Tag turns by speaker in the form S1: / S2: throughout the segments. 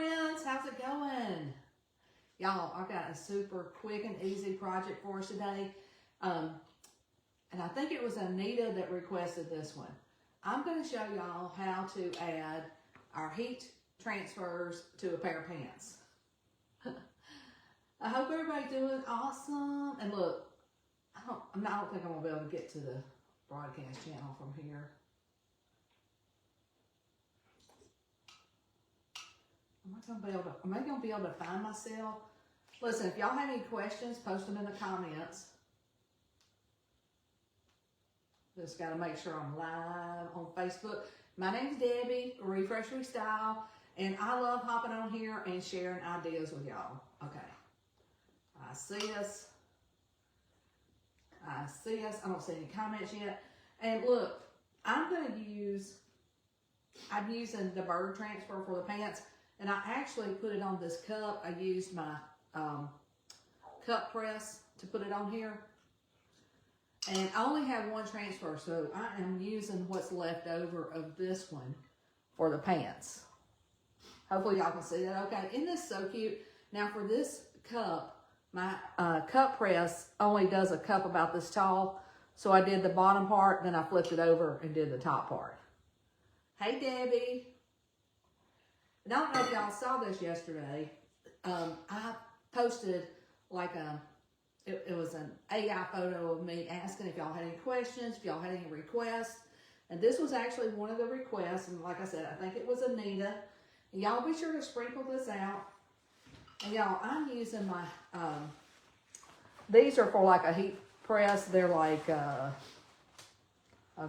S1: Friends, how's it going? Y'all, I've got a super quick and easy project for us today. And I think it was Anita that requested this one. I'm going to show y'all how to add our heat transfers to a pair of pants. I hope everybody's doing awesome. And look, I don't think I'm going to be able to get to the broadcast channel from here. Am I gonna be able to find myself? Listen, if y'all have any questions, post them in the comments. Just gotta make sure I'm live on Facebook. My name's Debbie, Refresh Restyle, and I love hopping on here and sharing ideas with y'all. Okay. I see us. I don't see any comments yet. And look, I'm using the bird transfer for the pants. And I actually put it on this cup. I used my cup press to put it on here. And I only have one transfer, so I am using what's left over of this one for the pants. Hopefully y'all can see that okay. Isn't this so cute? Now for this cup, my cup press only does a cup about this tall. So I did the bottom part, then I flipped it over and did the top part. Hey Debbie. I don't know if y'all saw this yesterday. I posted like it was an AI photo of me asking if y'all had any questions, if y'all had any requests. And this was actually one of the requests. And like I said, I think it was Anita. And y'all be sure to sprinkle this out. And y'all, I'm using my, these are for like a heat press. They're like, oh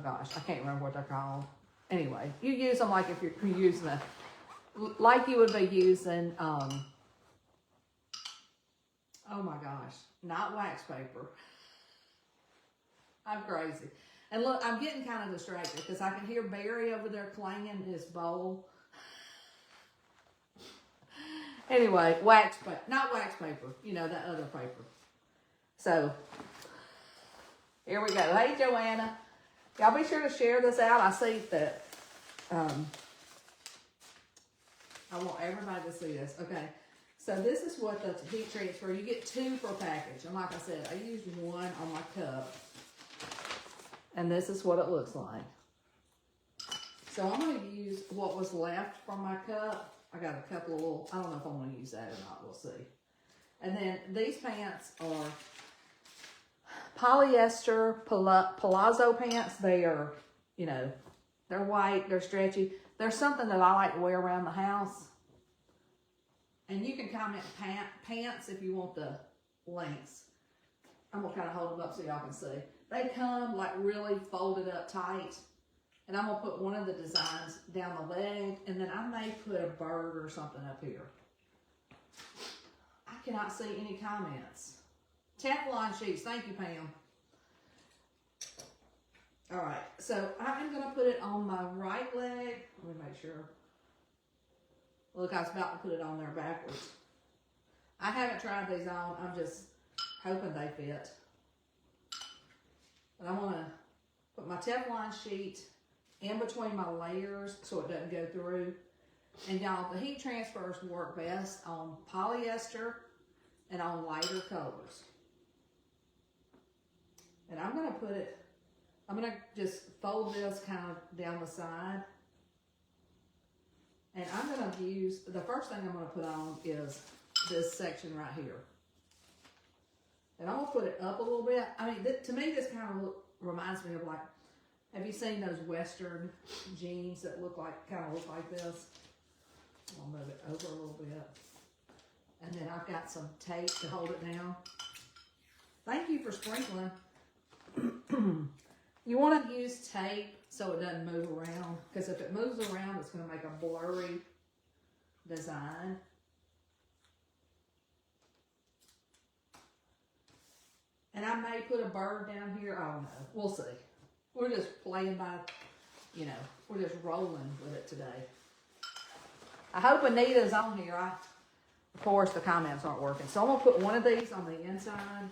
S1: gosh, I can't remember what they're called. Anyway, you use them like if you're using like you would be using, oh my gosh, not wax paper. I'm crazy. And look, I'm getting kind of distracted because I can hear Barry over there clanging his bowl. Anyway, not wax paper, you know, that other paper. So, here we go. Hey, Joanna. Y'all be sure to share this out. I see that, I want everybody to see this. Okay, so this is what the heat transfer, you get two per package. And like I said, I used one on my cup. And this is what it looks like. So I'm going to use what was left from my cup. I got a couple of little, I don't know if I'm going to use that or not. We'll see. And then these pants are polyester Palazzo pants. They are, you know, they're white, they're stretchy. There's something that I like to wear around the house. And you can comment pants if you want the lengths. I'm going to kind of hold them up so y'all can see. They come like really folded up tight. And I'm going to put one of the designs down the leg. And then I may put a bird or something up here. I cannot see any comments. Teflon sheets. Thank you, Pam. All right, so I'm going to put it on my right leg. Let me make sure. Look, I was about to put it on there backwards. I haven't tried these on. I'm just hoping they fit. But I want to put my Teflon sheet in between my layers so it doesn't go through. And y'all, the heat transfers work best on polyester and on lighter colors. And I'm going to just fold this kind of down the side. And I'm going to use, the first thing I'm going to put on is this section right here. And I'm going to put it up a little bit. I mean, to me, this kind of reminds me of like, have you seen those Western jeans that kind of look like this? I'll move it over a little bit. And then I've got some tape to hold it down. Thank you for sprinkling. You want to use tape so it doesn't move around, because if it moves around, it's going to make a blurry design. And I may put a bird down here. I don't know. We'll see. We're just playing by, you know, we're just rolling with it today. I hope Anita's on here. Of course, the comments aren't working. So I'm going to put one of these on the inside.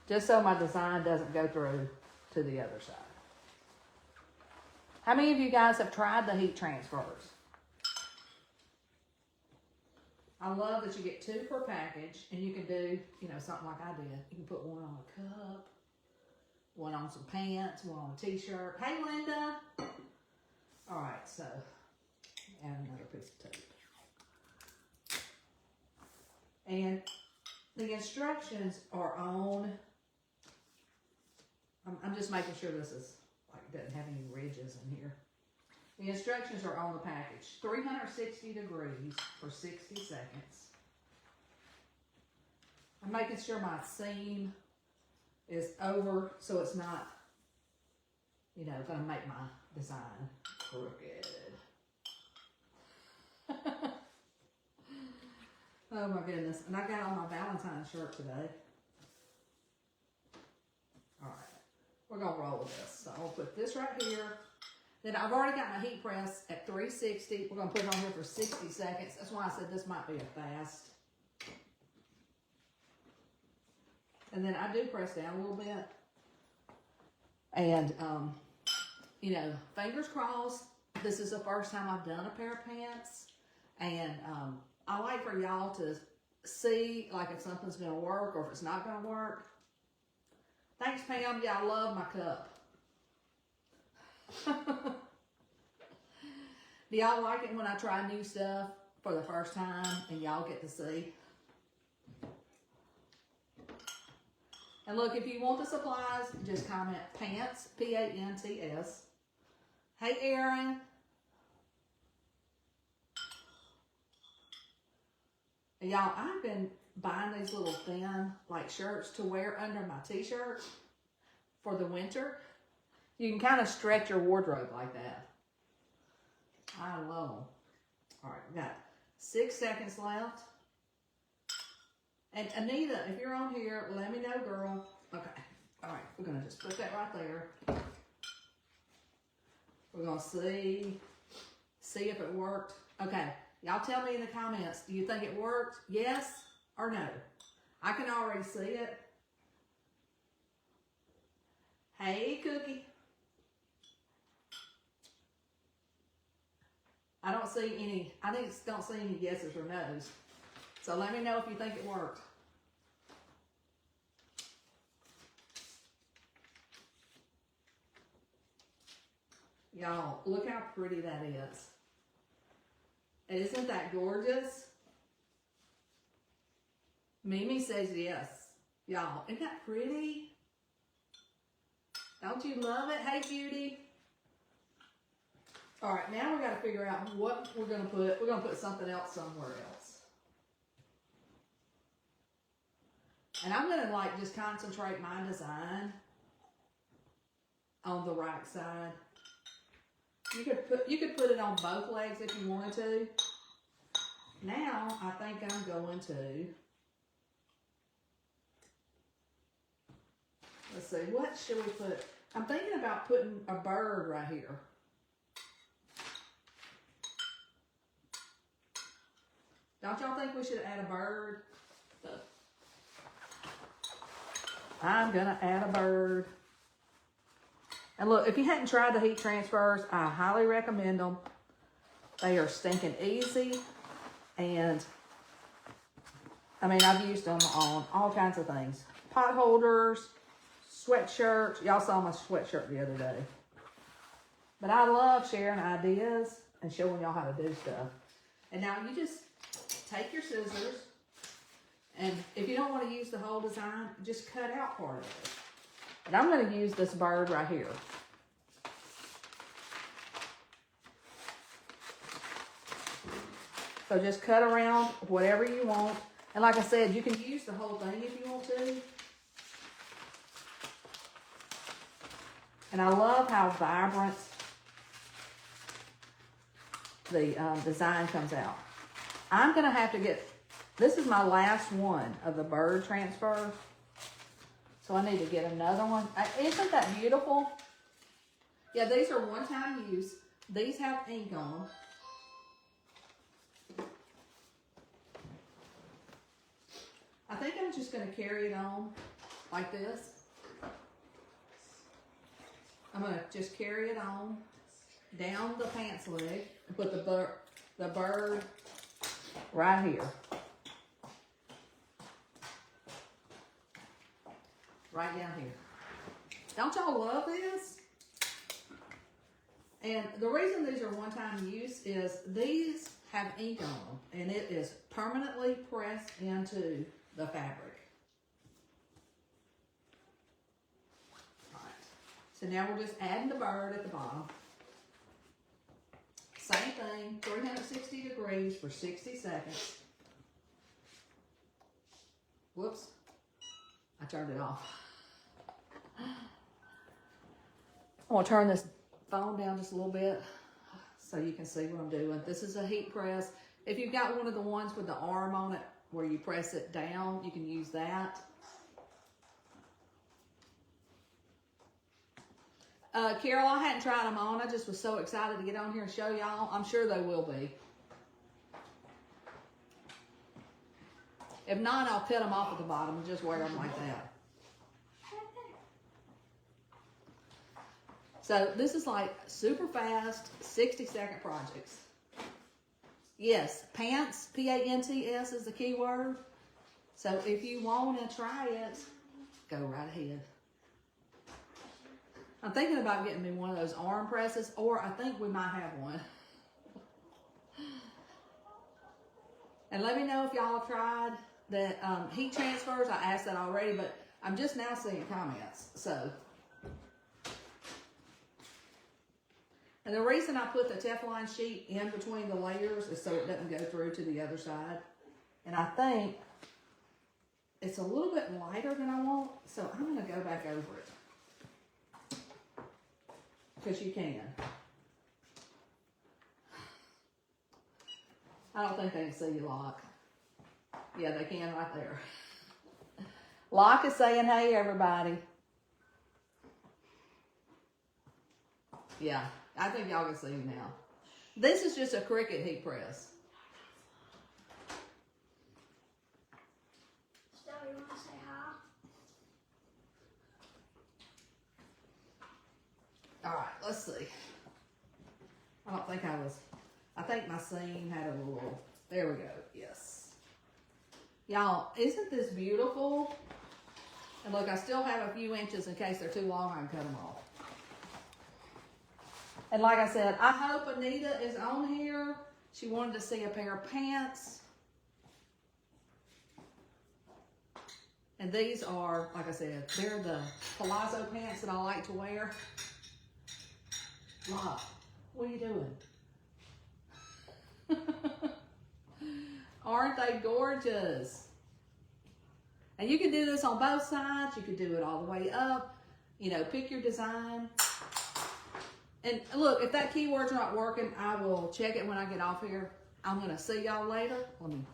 S1: Just so my design doesn't go through to the other side. How many of you guys have tried the heat transfers? I love that you get 2 per package, and you can do, you know, something like I did. You can put one on a cup, one on some pants, one on a t-shirt. Hey, Linda. All right, so add another piece of tape. And the instructions are on, I'm just making sure this is, like, doesn't have any ridges in here. The instructions are on the package. 360 degrees for 60 seconds. I'm making sure my seam is over so it's not, you know, gonna make my design crooked. Oh my goodness. And I got on my Valentine's shirt today. All right. We're gonna roll with this. So I'll put this right here. Then I've already got my heat press at 360. We're gonna put it on here for 60 seconds. That's why I said this might be a fast. And then I do press down a little bit. And, you know, fingers crossed, this is the first time I've done a pair of pants. And I like for y'all to see, like, if something's going to work or if it's not going to work. Thanks, Pam. Yeah, I love my cup. Do y'all like it when I try new stuff for the first time and y'all get to see? And look, if you want the supplies, just comment pants, P-A-N-T-S. Hey, Erin. Y'all, I've been buying these little thin, like, shirts to wear under my t-shirt for the winter. You can kind of stretch your wardrobe like that. I love them. All right, we got 6 seconds left. And Anita, if you're on here, let me know, girl. Okay. All right, we're going to just put that right there. We're going to see if it worked. Okay, y'all tell me in the comments, do you think it worked? Yes or no? I can already see it. Hey, Cookie. I don't see any, I don't see any yeses or nos. So let me know if you think it worked. Y'all, look how pretty that is. Isn't that gorgeous? Mimi says yes. Y'all, isn't that pretty? Don't you love it? Hey, Beauty. All right, now we got to figure out what we're going to put. We're going to put something else somewhere else. And I'm going to, like, just concentrate my design on the right side. You could put it on both legs if you wanted to. Now, I think I'm going to, let's see, what should we put? I'm thinking about putting a bird right here. Don't y'all think we should add a bird? I'm gonna add a bird. And look, if you hadn't tried the heat transfers, I highly recommend them. They are stinking easy. And, I mean, I've used them on all kinds of things. Pot holders, sweatshirts. Y'all saw my sweatshirt the other day. But I love sharing ideas and showing y'all how to do stuff. And now you just take your scissors. And if you don't want to use the whole design, just cut out part of it. And I'm going to use this bird right here. So just cut around whatever you want. And like I said, you can use the whole thing if you want to. And I love how vibrant the design comes out. I'm going to have to get, this is my last one of the bird transfer. So I need to get another one. Isn't that beautiful? Yeah, these are one-time use. These have ink on them. I think I'm just going to carry it on like this. I'm going to just carry it on. down the pants leg and put the bird right here. Right down here. Don't y'all love this? And the reason these are one-time use is these have ink on them, and it is permanently pressed into the fabric. All right. So now we're just adding the bird at the bottom. Same thing, 360 degrees for 60 seconds. Whoops, I turned it off. I want to turn this phone down just a little bit so you can see what I'm doing. This is a heat press. If you've got one of the ones with the arm on it where you press it down, you can use that. Carol, I hadn't tried them on. I just was so excited to get on here and show y'all. I'm sure they will be. If not, I'll cut them off at the bottom and just wear them like that. So this is like super fast, 60-second projects. Yes, pants, P-A-N-T-S is the key word. So if you want to try it, go right ahead. I'm thinking about getting me one of those arm presses, or I think we might have one. And let me know if y'all have tried the heat transfers. I asked that already, but I'm just now seeing comments. So, and the reason I put the Teflon sheet in between the layers is so it doesn't go through to the other side. And I think it's a little bit lighter than I want, so I'm going to go back over it. Because you can. I don't think they can see you, Locke. Yeah, they can right there. Locke is saying, hey, everybody. Yeah, I think y'all can see me now. This is just a Cricut heat press.
S2: So, you want to say hi?
S1: All right, let's see. I think my seam had a little, there we go, yes. Y'all, isn't this beautiful? And look, I still have a few inches in case they're too long, I can cut them off. And like I said, I hope Anita is on here. She wanted to see a pair of pants. And these are, like I said, they're the Palazzo pants that I like to wear. Love, what are you doing? Aren't they gorgeous? And you can do this on both sides. You can do it all the way up. You know, pick your design. And look, if that keyword's not working, I will check it when I get off here. I'm going to see y'all later. Let me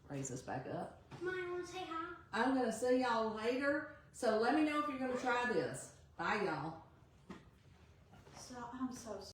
S1: raise this back up.
S2: Mom, you want to say hi?
S1: I'm going to see y'all later. So let me know if you're going to try this. Bye, y'all.
S3: So I'm so